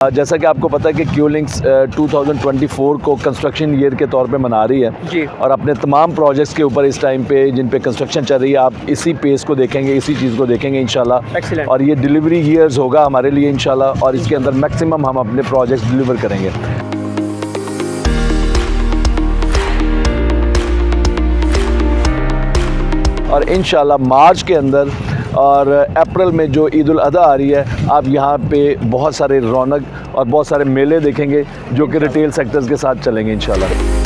जैसा कि आपको पता है कि क्यूलिंक्स 2024 को कंस्ट्रक्शन ईयर के तौर पे मना रही है जी। और अपने तमाम प्रोजेक्ट्स के ऊपर इस टाइम पे जिन पे कंस्ट्रक्शन चल रही है आप इसी पेस को देखेंगे, इसी चीज़ को देखेंगे इंशाल्लाह। Excellent। और ये डिलीवरी ईयर्स होगा हमारे लिए इंशाल्लाह और इसके अंदर मैक्सिमम हम अपने प्रोजेक्ट्स डिलीवर करेंगे। और इंशाल्लाह मार्च के अंदर और अप्रैल में जो ईद उल अज़हा आ रही है, आप यहाँ पे बहुत सारे रौनक और बहुत सारे मेले देखेंगे जो कि रिटेल सेक्टर्स के साथ चलेंगे इंशाल्लाह।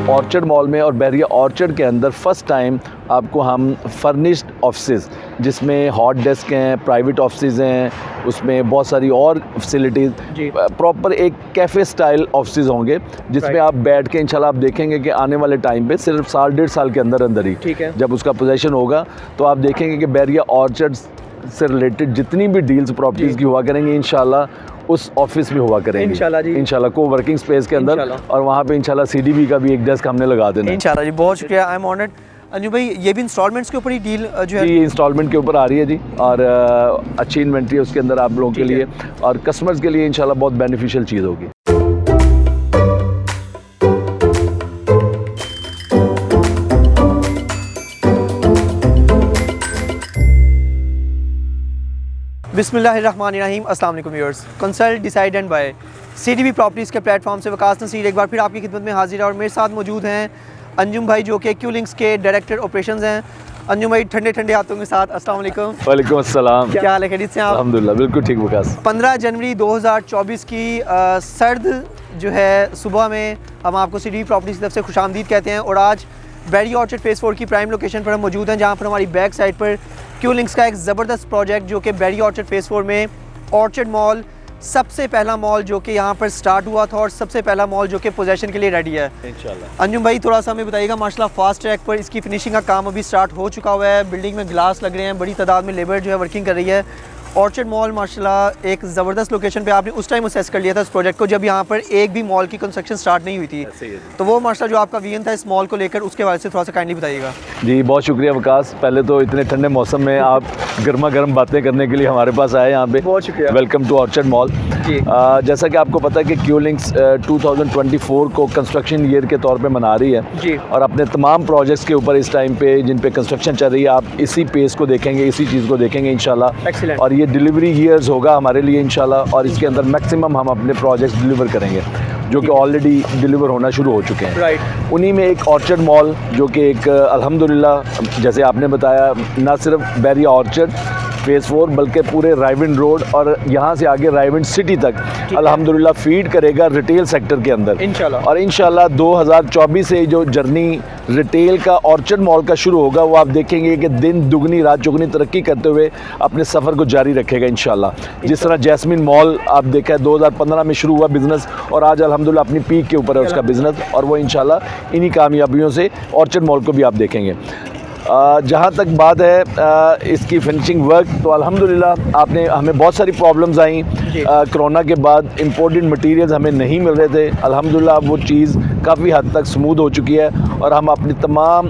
ऑर्चर्ड मॉल में और बैरिया ऑर्चर्ड के अंदर फर्स्ट टाइम आपको हम फर्निश्ड ऑफिसेज जिसमें हॉट डेस्क हैं, प्राइवेट ऑफिसेज हैं, उसमें बहुत सारी और फैसिलिटीज़, प्रॉपर एक कैफ़े स्टाइल ऑफिसेज होंगे जिसमें आप बैठ के इंशाल्लाह आप देखेंगे कि आने वाले टाइम पे सिर्फ साल डेढ़ साल के अंदर अंदर ही ठीक है। जब उसका पोजेशन होगा तो आप देखेंगे कि बैरिया ऑर्चर्ड से रिलेटेड जितनी भी डील्स प्रॉपर्टीज़ की हुआ करेंगे इंशाल्लाह उस ऑफिस में हुआ करेंगे इंशाल्लाह को वर्किंग स्पेस के अंदर, और वहाँ पे इंशाल्लाह CDB का भी एक डेस्क हमने लगा देना है इंशाल्लाह जी। बहुत शुक्रिया, आई एम ऑनर्ड। अंजू भाई, ये भी इंस्टॉलमेंट्स के ऊपर ही डील जो है जी, ये इंस्टॉलमेंट के ऊपर आ रही है जी, और अच्छी इन्वेंट्री है उसके अंदर आप लोगों के लिए और कस्टमर्स के लिए इंशाल्लाह बहुत बेनिफिशियल चीज़ होगी। बिस्मिल्लाहिर्रहमानिर्रहीम, अस्सलाम वालेकुम viewers. Consult decide and buy CDB properties के प्लेटफॉर्म से वकास नसीर एक बार फिर आपकी खिदमत में हाजिर है और मेरे साथ मौजूद हैं अंजुम भाई जो कि क्यूलिंक्स के डायरेक्टर ऑपरेशंस हैं। अंजुम भाई, ठंडे ठंडे हाथों के साथ अस्सलाम वालेकुम। वालेकुम अस्सलाम। क्या हाल है, खैरियत से आप? अल्हम्दुलिल्लाह बिल्कुल ठीक वकास। 15 जनवरी 2024 की सर्द जो है सुबह में हम आपको CDB प्रॉपर्टीज़ की तरफ से खुशामदीद कहते हैं और आज बैरिया ऑर्चर्ड फेज़ 4 की प्राइम लोकेशन पर हम मौजूद हैं जहाँ पर हमारी बैक साइड पर क्यूलिंक्स का एक ज़बरदस्त प्रोजेक्ट जो कि बैरिया ऑर्चर्ड फेज़ 4 में ऑर्चर्ड मॉल, सबसे पहला मॉल जो कि यहाँ पर स्टार्ट हुआ था और सबसे पहला मॉल जो कि पोजेशन के लिए रेडी है इंशाल्लाह। अंजुम भाई, थोड़ा सा हमें बताइएगा, माशाल्लाह फास्ट ट्रैक पर इसकी फिनिशिंग का काम अभी स्टार्ट हो चुका हुआ है, बिल्डिंग में ग्लास लग रहे हैं, बड़ी तादाद में लेबर जो है वर्किंग कर रही है। ऑर्चर्ड मॉल माशाल्लाह एक ज़बरदस्त लोकेशन पे आपने उस टाइम असेस कर लिया था इस प्रोजेक्ट को जब यहाँ पर एक भी मॉल की कंस्ट्रक्शन स्टार्ट नहीं हुई थी, तो वो माशाल्लाह जो आपका विजन था इस मॉल को लेकर उसके बारे से थोड़ा सा काइंडली बताइएगा। जी, बहुत शुक्रिया वकास। पहले तो इतने ठंडे मौसम में आप गर्मा गर्म बातें करने के लिए हमारे पास आए यहाँ पे, बहुत शुक्रिया। Welcome to Orchard mall. जैसा कि आपको पता है कि क्यूलिंक्स 2024 को कंस्ट्रक्शन ईयर के तौर पे मना रही है जी। और अपने तमाम प्रोजेक्ट्स के ऊपर इस टाइम पे जिन पे कंस्ट्रक्शन चल रही है आप इसी पेस को देखेंगे, इसी चीज़ को देखेंगे इंशाल्लाह। Excellent। और ये डिलीवरी ईयर्स होगा हमारे लिए इंशाल्लाह और इसके अंदर मैक्सिमम हम अपने प्रोजेक्ट्स डिलीवर करेंगे जो कि ऑलरेडी डिलीवर होना शुरू हो चुके हैं। राइट। उन्हीं में एक ऑर्चर्ड मॉल जो कि एक अल्हम्दुलिल्लाह जैसे आपने बताया ना सिर्फ बैरिया ऑर्चर्ड फेज़ 4 बल्कि पूरे रायविंड रोड और यहाँ से आगे रायविंड सिटी तक अल्हम्दुलिल्लाह फीड करेगा रिटेल सेक्टर के अंदर इंशाल्लाह। और इंशाल्लाह 2024 से जो जर्नी रिटेल का ऑर्चर्ड मॉल का शुरू होगा वो आप देखेंगे कि दिन दुगनी रात चौगनी तरक्की करते हुए अपने सफ़र को जारी रखेगा इंशाल्लाह। जिस तरह जैस्मिन मॉल आप देखा है 2015 में शुरू हुआ बिज़नेस और आज अल्हम्दुलिल्लाह अपनी पीक के ऊपर है उसका बिज़नेस और वो इंशाल्लाह इन्हीं कामयाबियों से ऑर्चर्ड मॉल को भी आप देखेंगे। जहाँ तक बात है इसकी फिनिशिंग वर्क, तो अल्हम्दुलिल्लाह आपने हमें बहुत सारी प्रॉब्लम्स आई कोरोना के बाद, इम्पोर्टेड मटेरियल्स हमें नहीं मिल रहे थे। अल्हम्दुलिल्लाह वो चीज़ काफ़ी हद तक स्मूथ हो चुकी है और हम अपनी तमाम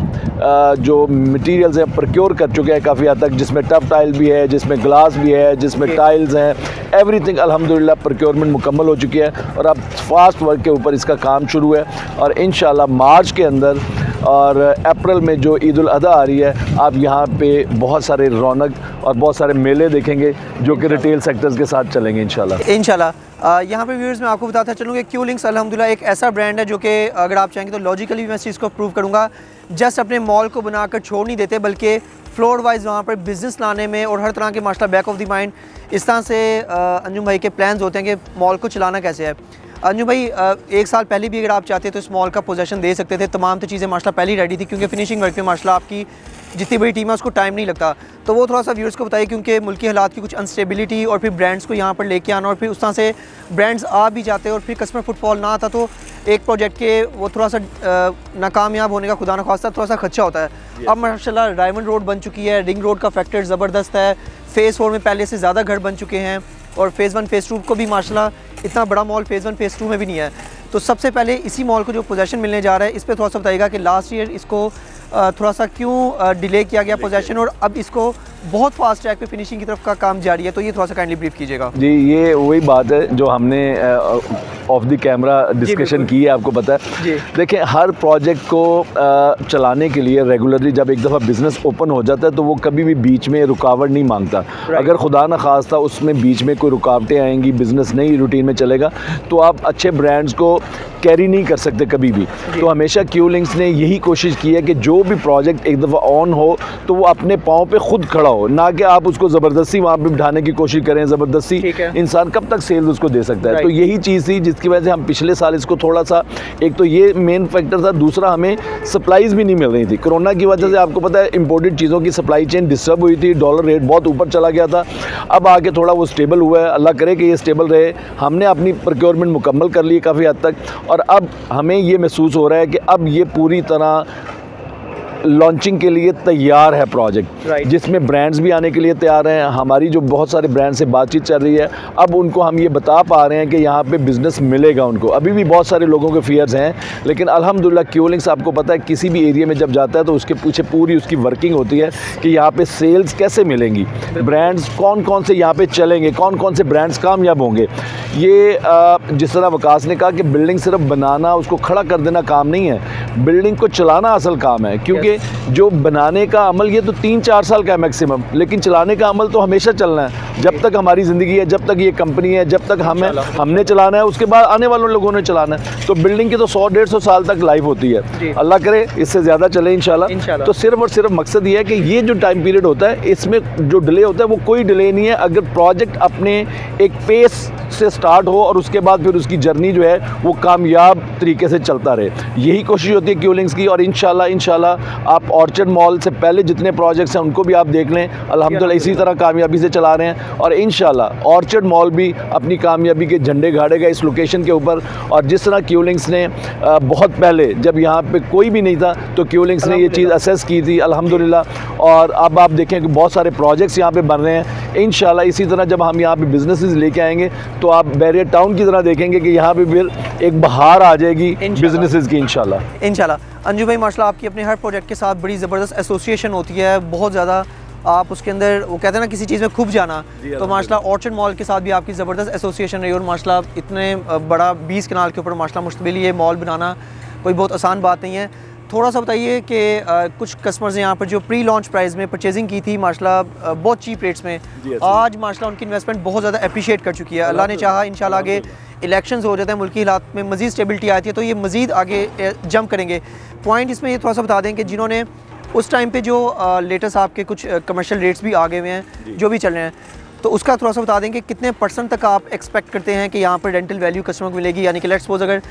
जो मटेरियल्स हैं प्रोक्योर कर चुके हैं काफ़ी हद तक, जिसमें टफ टाइल भी है, जिसमें ग्लास भी है, जिसमें टाइल्स हैं, एवरीथिंग अल्हम्दुलिल्लाह प्रोक्योरमेंट मुकम्मल हो चुकी है और अब फास्ट वर्क के ऊपर इसका काम शुरू है और इंशाल्लाह मार्च के अंदर और अप्रैल में जो ईद उल अज़हा आ रही है, आप यहाँ पे बहुत सारे रौनक और बहुत सारे मेले देखेंगे जो कि रिटेल सेक्टर्स के साथ चलेंगे इंशाल्लाह। यहाँ पे व्यूअर्स मैं आपको बताता चलूँ कि क्यूलिंक्स अल्हम्दुलिल्लाह एक ऐसा ब्रांड है जो कि अगर आप चाहेंगे तो लॉजिकली मैं इस चीज़ को प्रूव करूँगा, जस्ट अपने मॉल को बनाकर छोड़ नहीं देते बल्कि फ्लोर वाइज वहाँ पर बिज़नेस लाने में और हर तरह के माशाल्लाह बैक ऑफ द माइंड इस तरह से अंजुम भाई के प्लान्स होते हैं कि मॉल को चलाना कैसे है। अंजुम भाई, एक साल पहले भी अगर आप चाहते तो इस मॉल का पोजेशन दे सकते थे, तमाम तो चीज़ें माशाल्लाह पहले ही रेडी थी क्योंकि फिनिशिंग वर्क पे माशाल्लाह आपकी जितनी बड़ी टीम है उसको टाइम नहीं लगता, तो वो थोड़ा सा व्यूअर्स को बताइए क्योंकि मुल्की हालात की कुछ अनस्टेबिलिटी और फिर ब्रांड्स को यहाँ पर लेके आना और फिर उस तरह से ब्रांड्स आ भी जाते और फिर कस्टमर फुटफॉल ना आता तो एक प्रोजेक्ट के वो थोड़ा सा नाकामयाब होने का खुदा न खास्ता थोड़ा सा खदशा होता है। अब माशाल्लाह रायमंड रोड बन चुकी है, रिंग रोड का फैक्टर ज़बरदस्त है, फेज़ 4 में पहले से ज़्यादा घर बन चुके हैं और फेज़ 1 फेज़ 2 को भी माशाल्लाह इतना बड़ा मॉल फेज़ 1 फेज़ 2 में भी नहीं है। तो सबसे पहले इसी मॉल को जो पोजेसन मिलने जा रहा है, इस पे थोड़ा सा बताइएगा कि लास्ट ईयर इसको थोड़ा सा क्यों डिले किया गया पोजेसन, और अब इसको बहुत फास्ट ट्रैक पे फिनिशिंग की तरफ का काम जारी है, तो ये थोड़ा सा काइंडली ब्रीफ कीजिएगा। जी, ये वही बात है जो हमने ऑफ द कैमरा डिस्कशन की है, आपको पता है। जी। देखें, हर प्रोजेक्ट को चलाने के लिए रेगुलरली जब एक दफ़ा बिज़नेस ओपन हो जाता है तो वो कभी भी बीच में रुकावट नहीं मांगता। अगर खुदा न खास्ता उसमें बीच में कोई रुकावटें आएंगी, बिज़नेस नहीं रूटीन में चलेगा, तो आप अच्छे ब्रांड्स को कैरी नहीं कर सकते कभी भी। तो हमेशा क्यू लिंक्स ने यही कोशिश की है कि जो भी प्रोजेक्ट एक दफ़ा ऑन हो तो वो अपने पाँव पे खुद खड़ा हो, ना कि आप उसको ज़बरदस्ती वहाँ पे बिठाने की कोशिश करें। ज़बरदस्ती इंसान कब तक सेल उसको दे सकता है। तो यही चीज़ थी जिसकी वजह से हम पिछले साल इसको थोड़ा सा, एक तो ये मेन फैक्टर था, दूसरा हमें सप्लाईज़ भी नहीं मिल रही थी। कोरोना की वजह से आपको पता है इम्पोर्टेड चीज़ों की सप्लाई चेन डिस्टर्ब हुई थी, डॉलर रेट बहुत ऊपर चला गया था। अब आके थोड़ा वो स्टेबल हुआ है, अल्लाह करे कि ये स्टेबल रहे। हमने अपनी प्रोक्योरमेंट मुकम्मल कर ली काफ़ी हद तक, और अब हमें ये महसूस हो रहा है कि अब ये पूरी तरह लॉन्चिंग के लिए तैयार है प्रोजेक्ट, जिसमें ब्रांड्स भी आने के लिए तैयार हैं। हमारी जो बहुत सारे ब्रांड से बातचीत चल रही है, अब उनको हम ये बता पा रहे हैं कि यहाँ पे बिज़नेस मिलेगा उनको। अभी भी बहुत सारे लोगों के फियर्स हैं, लेकिन अल्हम्दुलिल्लाह क्यू लिंक्स, आपको पता है किसी भी एरिया में जब जाता है तो उसके पीछे पूरी उसकी वर्किंग होती है कि यहाँ पे सेल्स कैसे मिलेंगी, ब्रांड्स कौन कौन से यहाँ पे चलेंगे, कौन कौन से ब्रांड्स कामयाब होंगे। ये जिस तरह वकास ने कहा कि बिल्डिंग सिर्फ बनाना, उसको खड़ा कर देना काम नहीं है, बिल्डिंग को चलाना असल काम है। क्योंकि जो बनाने का अमल ये तो 3-4 साल का है मैक्सिमम, लेकिन चलाने का अमल तो हमेशा चलना है। जब तक हमारी ज़िंदगी है, जब तक ये कंपनी है, जब तक हमने चलाना है, उसके बाद आने वालों लोगों ने चलाना है। तो बिल्डिंग की तो 100-150 साल तक लाइफ होती है, अल्लाह करे इससे ज़्यादा चले इंशाल्लाह। तो सिर्फ और सिर्फ मकसद ये है कि ये जो टाइम पीरियड होता है, इसमें जो डिले होता है वो कोई डिले नहीं है। अगर प्रोजेक्ट अपने एक पेस से स्टार्ट हो और उसके बाद फिर उसकी जर्नी जो है वो कामयाब तरीके से चलता रहे, यही कोशिश होती है क्यू लिंक्स की। और इंशाल्लाह आप ऑर्चर्ड मॉल से पहले जितने प्रोजेक्ट्स हैं उनको भी आप देख लें, अल्हम्दुलिल्लाह इसी तरह कामयाबी से चला रहे हैं। और इंशाल्लाह ऑर्चर्ड मॉल भी अपनी कामयाबी के झंडे गाड़ेगा इस लोकेशन के ऊपर। और जिस तरह क्यू लिंक्स ने बहुत पहले जब यहाँ पे कोई भी नहीं था तो क्यू लिंक्स ने ये चीज़ असेस की थी अल्हम्दुलिल्लाह। और अब आप देखें कि बहुत सारे प्रोजेक्ट्स यहाँ पे बन रहे हैं। इंशाल्लाह इसी तरह जब हम यहाँ पे बिजनेसेस लेके आएंगे तो आप बैरियर टाउन की तरह देखेंगे कि यहाँ पे फिर एक बहार आ जाएगी बिजनेसेस की इंशाल्लाह। अंजू भाई माशाल्लाह, आपकी अपने हर प्रोजेक्ट के साथ बड़ी ज़बरदस्त एसोसिएशन होती है, बहुत ज़्यादा आप उसके अंदर, वो कहते हैं ना किसी चीज़ में खूब जाना, तो माशाल्लाह ऑर्चर्ड मॉल के साथ भी आपकी ज़बरदस्त एसोसिएशन रही। और माशाल्लाह इतने बड़ा 20 कनाल के ऊपर माशाल्लाह मुश्तमिल ये मॉल बनाना कोई बहुत आसान बात नहीं है। थोड़ा सा बताइए कि कुछ कस्टमर्स ने यहाँ पर जो प्री लॉन्च प्राइस में परचेजिंग की थी माशाल्लाह बहुत चीप रेट्स में, आज माशाल्लाह उनकी इन्वेस्टमेंट बहुत ज़्यादा अप्रिशिएट कर चुकी है। अल्लाह ने चाहा इंशाल्लाह आगे इलेक्शंस हो जाते हैं, मुल्की हालात में मज़ीद स्टेबिलिटी आती है तो ये मज़ीद आगे जंप करेंगे। पॉइंट इसमें ये थोड़ा सा बता दें कि जिन्होंने उस टाइम पे जो लेटेस्ट आपके कुछ कमर्शियल रेट्स भी आ गए हुए हैं जो भी चल रहे हैं, तो उसका थोड़ा सा बता दें कि कितने % तक आप एक्सपेक्ट करते हैं कि यहाँ पर रेंटल वैल्यू कस्टमर को मिलेगी। यानी कि लेट्स सपोज अगर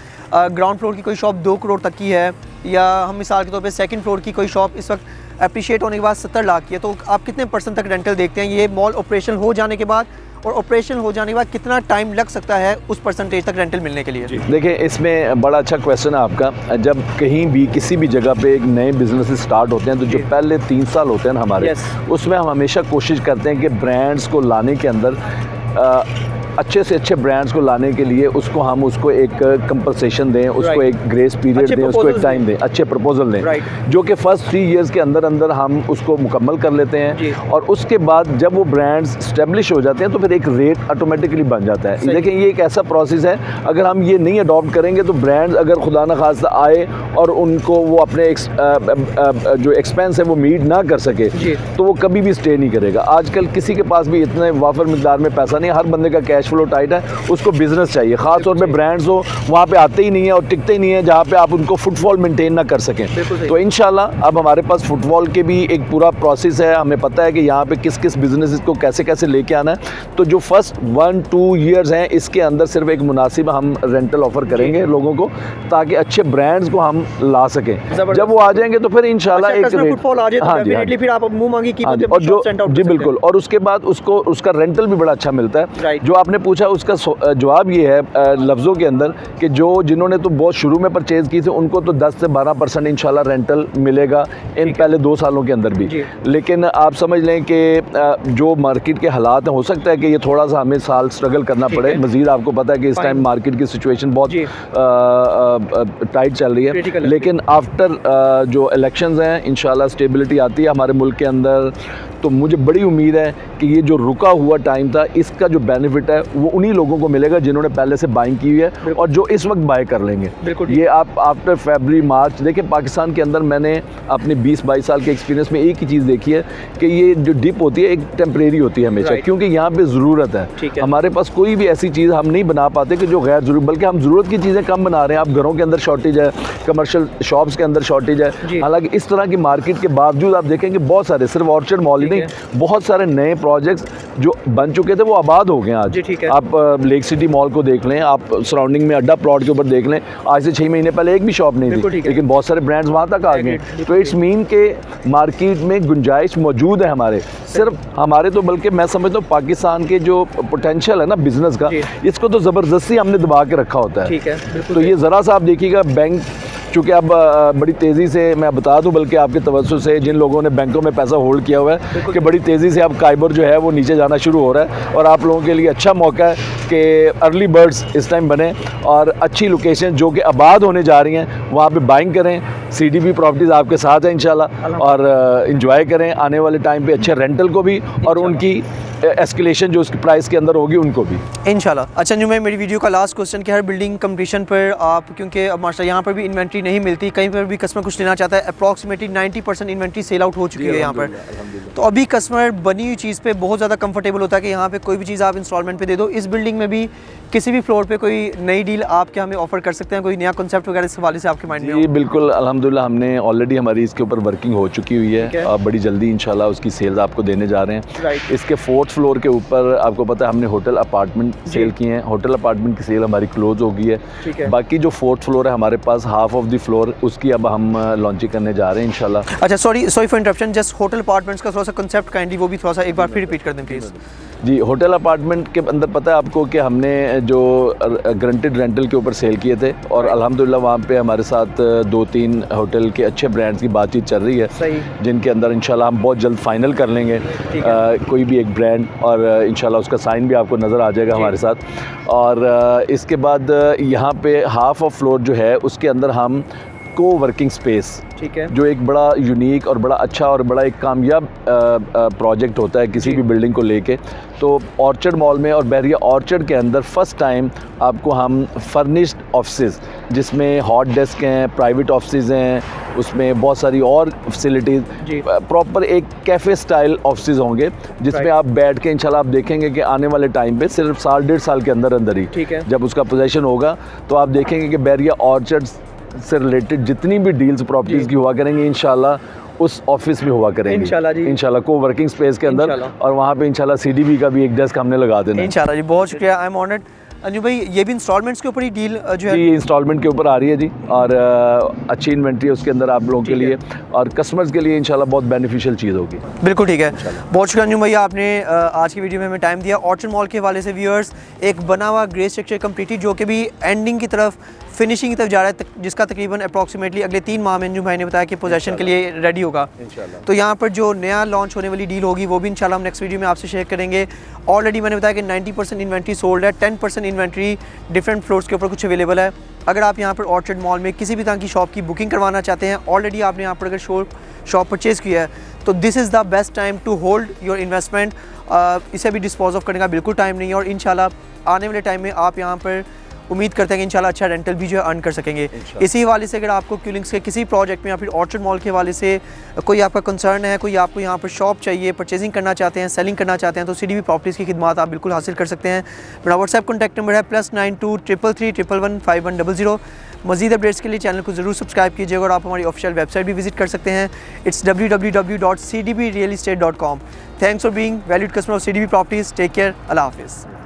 ग्राउंड फ्लोर की कोई शॉप 2 करोड़ तक की है, या हम मिसाल के तौर पे सेकंड फ्लोर की कोई शॉप इस वक्त अप्रिशिएट होने के बाद 70 लाख की है, तो आप कितने % तक रेंटल देखते हैं ये मॉल ऑपरेशन हो जाने के बाद, और ऑपरेशन हो जाने के बाद कितना टाइम लग सकता है उस % तक रेंटल मिलने के लिए? देखिए, इसमें बड़ा अच्छा क्वेश्चन है आपका। जब कहीं भी किसी भी जगह पे एक नए बिजनेस स्टार्ट होते हैं तो जो पहले 3 साल होते हैं ना हमारे, उसमें हम हमेशा कोशिश करते हैं कि ब्रांड्स को लाने के अंदर अच्छे से अच्छे ब्रांड्स को लाने के लिए उसको एक कंपनसेशन दें, उसको एक ग्रेस पीरियड दें, उसको एक टाइम दें, अच्छे प्रपोजल दें, जो कि फर्स्ट 3 इयर्स के अंदर अंदर हम उसको मुकम्मल कर लेते हैं। और उसके बाद जब वो ब्रांड्स स्टेब्लिश हो जाते हैं तो फिर एक रेट ऑटोमेटिकली बन जाता है। लेकिन ये एक ऐसा प्रोसेस है, अगर हम ये नहीं अडॉप्ट करेंगे तो ब्रांड्स अगर खुदा न खास्ता आए और उनको वो अपने जो एक्सपेंस है वो मीट ना कर सके तो वो कभी भी स्टे नहीं करेगा। आजकल किसी के पास भी इतने वाफर मिकदार में पैसा नहीं है, हर बंदे का कैश फ्लो टाइट है, उसको बिजनेस चाहिए। खास तौर पे ब्रांड्स हो वहाँ पे आते ही नहीं है और टिकते ही नहीं है जहाँ पे आप उनको फुटफॉल मेंटेन ना कर सकें। तो इंशाल्लाह अब हमारे पास फुटफॉल के भी एक पूरा प्रोसेस है, हमें पता है कि यहाँ पे किस किस बिजनेस को कैसे कैसे लेके आना है। तो जो फर्स्ट 1-2 ईयर्स हैं इसके अंदर सिर्फ एक मुनासिब हम रेंटल ऑफर करेंगे लोगों को, ताकि अच्छे ब्रांड्स को हम हम ला सकें। जबरदस्त। जब वो आ जाएंगे तो फिर इंशाल्लाह अच्छा, एक customer footfall आ जाए तो हाँ जी, हाँ definitely जी। फिर आप मुंह मांगी हाँ जी, कीमतें और जो shop send out जी कर सकते बिल्कुल, और उसके बाद उसको उसका रेंटल भी बड़ा अच्छा मिलता है। Right. जो आपने पूछा उसका जवाब ये है लफ्ज़ों के अंदर कि जो जिन्होंने तो बहुत शुरू में परचेज़ की थी उनको तो 10 से 12% इंशाल्लाह रेंटल मिलेगा इन पहले 2 सालों के अंदर भी। जी। लेकिन आप समझ लें कि जो मार्केट के हालात हैं, हो सकता है कि ये थोड़ा सा हमें साल स्ट्रगल करना ठीक पड़े है। मज़ीद। आपको पता है कि इस Fine. टाइम मार्केट की सिचुएशन बहुत जी। टाइट चल रही है, Critical है। लेकिन आफ्टर जो इलेक्शंस हैं इंशाल्लाह स्टेबिलिटी आती है हमारे मुल्क के अंदर, तो मुझे बड़ी उम्मीद है कि ये जो रुका हुआ टाइम था इसका जो बेनिफिट है वो उन्हीं लोगों को मिलेगा जिन्होंने पहले से बाइंग की हुई है और जो इस वक्त बाय कर लेंगे। बिल्कुल। ये आप आफ्टर फरवरी मार्च देखिए, पाकिस्तान के अंदर मैंने अपने 20-22 साल के एक्सपीरियंस में एक ही चीज़ देखी है कि ये जो डिप होती है एक टेम्परेरी होती है हमेशा, Right. क्योंकि यहाँ पे ज़रूरत ठीक है। है। हमारे पास कोई भी ऐसी चीज़ हम नहीं बना पाते कि जो गैर ज़रूरी, बल्कि हम ज़रूरत की चीज़ें कम बना रहे हैं। आप घरों के अंदर शॉर्टेज है, कमर्शियल शॉप्स के अंदर शॉर्टेज जी। है। हालांकि इस तरह की मार्केट के बावजूद आप देखेंगे बहुत सारे, सिर्फ ऑर्चर्ड मॉल ही ठीक नहीं, बहुत सारे नए प्रोजेक्ट्स जो बन चुके थे वो आबाद हो गए आज। जी, ठीक है। आप लेक सिटी मॉल को देख लें, आप सराउंडिंग में अड्डा प्लॉट के ऊपर देख लें, आज से 6 महीने पहले एक भी शॉप नहीं बिल्कुल थी, ठीक है। लेकिन बहुत सारे ब्रांड्स वहाँ तक आ गए। Agreed, तो इट्स मीन के मार्केट में गुंजाइश मौजूद है हमारे, सिर्फ हमारे तो बल्कि मैं समझता हूँ पाकिस्तान के जो पोटेंशियल है ना बिजनेस का, जी। इसको तो ज़बरदस्ती हमने दबा के रखा होता है। ठीक है, बिल्कुल तो ये ज़रा सा आप देखिएगा, बैंक चूँकि अब बड़ी तेज़ी से, मैं बता दूं बल्कि आपके तवज्जो से, जिन लोगों ने बैंकों में पैसा होल्ड किया हुआ है कि बड़ी तेज़ी से अब काइबर जो है वो नीचे जाना शुरू हो रहा है, और आप लोगों के लिए अच्छा मौका है कि अर्ली बर्ड्स इस टाइम बने और अच्छी लोकेशन जो कि आबाद होने जा रही हैं वहाँ पे बाइंग करें। CDB प्रॉपर्टीज़ आपके साथ हैं इंशाल्लाह, और इंजॉय करें आने वाले टाइम पे अच्छे रेंटल को भी और उनकी एस्केलेशन जो उसकी प्राइस के अंदर होगी उनको भी इंशाल्लाह। अच्छा अंजुम भाई, मेरी वीडियो का लास्ट क्वेश्चन कि हर बिल्डिंग कंप्लीशन पर आप, क्योंकि अब माशाल्लाह यहाँ पर भी इन्वेंट्री नहीं मिलती, कहीं पर भी कस्टमर कुछ लेना चाहता है, अप्रॉक्सीमेटली 90% इन्वेंट्री सेल आउट हो चुकी है यहाँ पर। तो अभी कस्टमर बनी हुई चीज़ पे बहुत ज़्यादा कंफर्टेबल होता है कि यहाँ पे कोई भी चीज़ आप इंस्टॉलमेंट पे दे दो। इस बिल्डिंग में भी किसी भी फ्लोर पे कोई नई डील आप क्या हमें ऑफर कर सकते हैं? कोई नया कॉन्सेप्ट वगैरह इस हवाले से आपके माइंड में हो? जी बिल्कुल, अल्हम्दुलिल्लाह हमने ऑलरेडी हमारी इसके ऊपर वर्किंग हो चुकी हुई ठीक है। है और बड़ी जल्दी इंशाल्लाह उसकी सेल्स आपको देने जा रहे हैं। Right. इसके 4th फ्लोर के ऊपर आपको पता है हमने होटल अपार्टमेंट सेल किए हैं। होटल अपार्टमेंट की सेल हमारी क्लोज हो गई ठीक है। है। बाकी जो 4th फ्लोर है हमारे पास, हाफ ऑफ द फ्लोर उसकी अब हम लॉन्चिंग करने जा रहे हैं इंशाल्लाह। अच्छा sorry for interruption, just hotel apartments का थोड़ा सा कंसेप्ट काइंडली वो भी थोड़ा सा एक बार फिर रिपीट कर दें प्लीज़। जी, होटल अपार्टमेंट के अंदर पता है आपको कि हमने जो ग्रंटेड रेंटल के ऊपर सेल किए थे, और अल्हम्दुलिल्लाह वहाँ पे हमारे साथ 2-3 होटल के अच्छे ब्रांड्स की बातचीत चल रही है, सही। जिनके अंदर इंशाल्लाह हम बहुत जल्द फाइनल कर लेंगे कोई भी एक ब्रांड, और इंशाल्लाह उसका साइन भी आपको नज़र आ जाएगा हमारे साथ। और इसके बाद यहाँ पे हाफ ऑफ फ्लोर जो है उसके अंदर हम को वर्किंग स्पेस, ठीक है, जो एक बड़ा यूनिक और बड़ा अच्छा और बड़ा एक कामयाब प्रोजेक्ट होता है किसी भी बिल्डिंग को लेके, तो ऑर्चर्ड मॉल में और बहरिया ऑर्चर्ड के अंदर फ़र्स्ट टाइम आपको हम फर्निश्ड ऑफिसेज़, जिसमें हॉट डेस्क हैं, प्राइवेट ऑफिसेज़ हैं, उसमें बहुत सारी और फैसिलिटीज़, प्रॉपर एक कैफ़े स्टाइल ऑफिसेज़ होंगे जिसमें आप बैठ के इंशाल्लाह आप देखेंगे कि आने वाले टाइम पे सिर्फ 1.5 साल के अंदर अंदर ही, ठीक है, जब उसका पोजेसन होगा तो आप देखेंगे कि बहरिया ऑर्चर्ड से रिलेटेड जितनी भी डील्स प्रॉपर्टीज़ की हुआ करेंगी इंशाल्लाह उस ऑफिस में हुआ करेंगे इंशाल्लाह जी, इंशाल्लाह को वर्किंग स्पेस के अंदर, और वहाँ पे इंशाल्लाह CDB का भी एक डेस्क हमने लगा देना है इंशाल्लाह जी। बहुत शुक्रिया, आई एम ऑनर्ड। अंजू भाई, ये भी इंस्टॉलमेंट्स के ऊपर ही डील जो है? जी, इंस्टॉलमेंट के ऊपर आ रही है जी, और अच्छी इन्वेंट्री है उसके अंदर आप लोगों के लिए, और कस्टमर्स के लिए इंशाल्लाह बहुत बेनिफिशियल चीज़ होगी। बिल्कुल ठीक है, बहुत शुक्रिया अंजुम भैया, आपने आज की वीडियो में हमें टाइम दिया। ऑर्चर्ड मॉल के हवाले से व्यूअर्स, एक बना हुआ ग्रे स्ट्रक्चर कंप्लीटली जो कि भी एंडिंग की तरफ, फिनिशिंग की तरफ जा रहा है, जिसका तकरीबन अप्रॉक्सीमेटली अगले 3 माह में अंजुम भाई ने बताया कि पोजेशन के लिए रेडी होगा। तो यहाँ पर जो नया लॉन्च होने वाली डील होगी वो भी इंशाल्लाह हम नेक्स्ट वीडियो में आपसे शेयर करेंगे। ऑलरेडी मैंने बताया कि 90% इन्वेंट्री सोल्ड है, 10% इन्वेंट्री डिफरेंट फ्लोर्स के ऊपर कुछ अवेलेबल है। अगर आप यहाँ पर ऑर्चर्ड मॉल में किसी भी तरह की शॉप की बुकिंग करवाना चाहते हैं, ऑलरेडी आपने यहाँ पर अगर शॉप परचेज़ किया है, तो this is the best time to hold your investment. इसे भी डिस्पोज ऑफ करने का बिल्कुल टाइम नहीं है, और इंशाल्लाह आने वाले टाइम में आप यहाँ पर उम्मीद करते हैं कि इंशाल्लाह अच्छा रेंटल भी जो है अर्न कर सकेंगे। इसी हवाले से अगर आपको क्यूलिंग्स के किसी प्रोजेक्ट में या फिर ऑर्चर्ड मॉल के हवाले से कोई आपका कंसर्न है, कोई आपको यहाँ पर शॉप चाहिए, परचेजिंग करना चाहते हैं, सेलिंग करना चाहते हैं, तो CDB प्रॉपर्टीज़ की खिदमात आप बिल्कुल हासिल कर सकते हैं। मेरा व्हाट्सएप कॉन्टैक्ट नंबर है +92 333 111 5100। मज़ीद अपडेट्स के लिए चैनल को ज़रूर सब्सक्राइब कीजिएगा, और आप हमारी ऑफिशियल वेबसाइट भी विजिट कर सकते हैं। It's www.cdbrealestate.com। Thanks for being valued customer of CDB properties. Take care, अल्लाह हाफिज़।